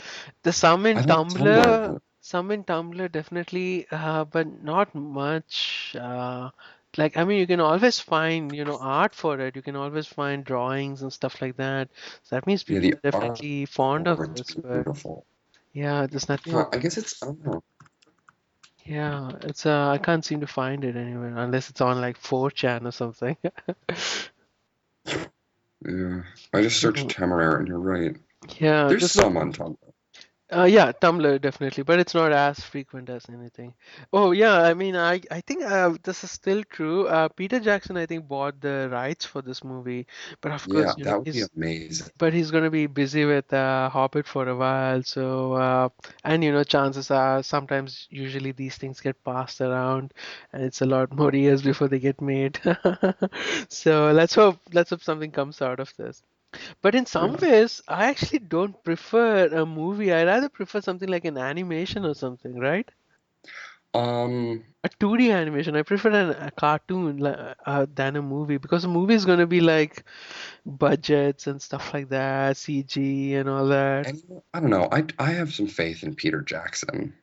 The I like Tumblr. some in Tumblr definitely, but not much. Like I mean, you can always find, art for it. You can always find drawings and stuff like that. So that means Yeah, people the are definitely fond of artwork's this, but beautiful. yeah, there's nothing Huh, on. I guess it's I don't know. Yeah, it's I can't seem to find it anywhere unless it's on like 4chan or something. Yeah, I just searched Mhm. Temeraire, and you're right. Yeah, There's there's no. some on Tumblr. Yeah, Tumblr definitely, but it's not as frequent as anything. Oh yeah, I mean, I think this is still true. Peter Jackson, I think, bought the rights for this movie, but of Yeah, course, that would be amazing. he's gonna be busy with Hobbit for a while. So, and chances are sometimes, usually these things get passed around, and it's a lot more years before they get made. So let's hope something comes out of this. But in some Yeah. ways, I actually don't prefer a movie. I rather prefer something like an animation or something, right? A 2D animation. I prefer a cartoon than a movie because a movie is gonna be like budgets and stuff like that, CG and all that. and I don't know. I have some faith in Peter Jackson.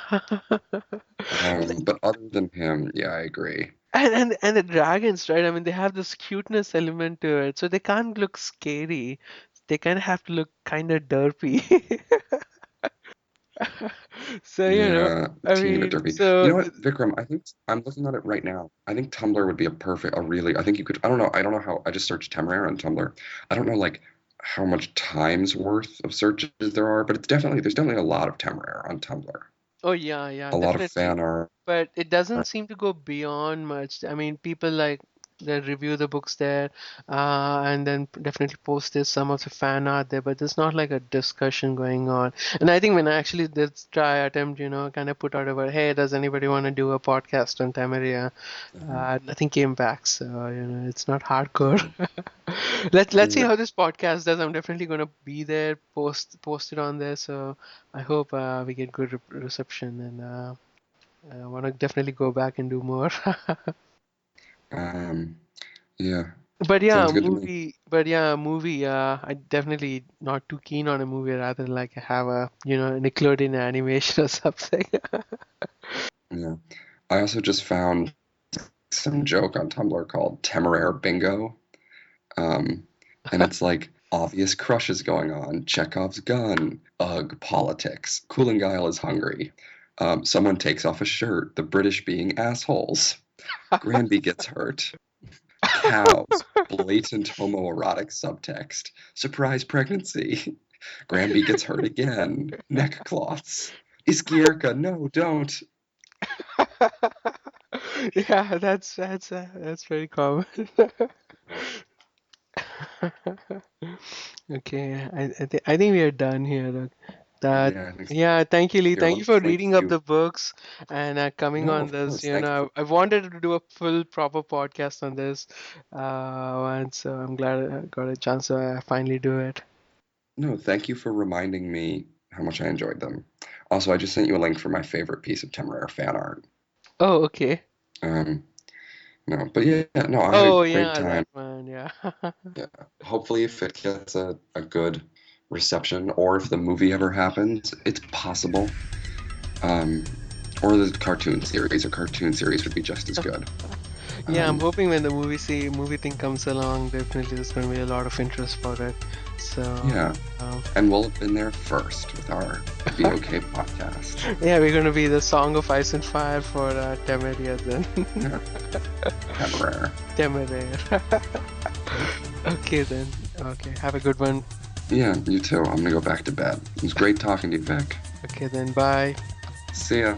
But other than him, yeah, I agree. And the dragons, right? I mean, they have this cuteness element to it, so they can't look scary. They kind of have to look kind of derpy. So, Yeah, I teeny bit mean, derpy. You so know what, Vikram? I think I'm looking at it right now. I think Tumblr would be a really. I think you could. I don't know. I don't know how. I just searched Temeraire on Tumblr. I don't know like how much times worth of searches there are, but there's definitely a lot of Temeraire on Tumblr. oh yeah, yeah, A lot of definitely. fan art. But it doesn't seem to go beyond much. I mean, people like they review the books there, and then definitely post this some of the fan art there, but there's not like a discussion going on. And I think when I actually did try attempt, kind of put out a word, hey, does anybody want to do a podcast on Tamaria? Mhm. Nothing came back, so it's not hardcore. Let's see Yeah. how this podcast does. I'm definitely gonna be there, post it on there. So I hope we get good reception, and I want to definitely go back and do more. Um, yeah. But yeah, Sounds good to me. movie. But yeah, movie. I definitely not too keen on a movie. Rather like have a Nickelodeon animation or something. Yeah. I also just found some joke on Tumblr called Temeraire Bingo. Um, and it's like obvious crushes going on. Chekhov's gun. Ugh, politics. Coolingile is hungry. Someone takes off a shirt. The British being assholes. Granby gets hurt. Cows. Blatant homoerotic subtext. Surprise pregnancy. Granby gets hurt again. Neck cloths. Iskierka, no, don't. Yeah, that's very common. Okay, I think we are done here. Look. That Yeah, I think so. Yeah, thank you, Lee. Here, Thank let you me for link reading up you. the books and coming No, on of this. course. Thank you for. I wanted to do a full proper podcast on this, and so I'm glad I got a chance to finally do it. No, thank you for reminding me how much I enjoyed them. Also, I just sent you a link for my favorite piece of Temeraire fan art. Oh, okay. Um, no, but yeah, no, I had a Oh, great yeah, time. that one. Yeah. Yeah, hopefully, if it gets a good reception, or if the movie ever happens, it's possible. Um, or the cartoon series would be just as good. Yeah, I'm Um, hoping when the movie thing comes along, definitely there's going to be a lot of interest for it. So, yeah, um, and we'll have been there first with our Be Okay podcast. yeah, we're going to be the Song of Ice and Fire for Temeria then. Yeah, Temeraire. Temeraire. Okay then. Okay, have a good one. Yeah, you too. I'm gonna go back to bed. It was great talking to you, Vic. Okay then, bye. See ya.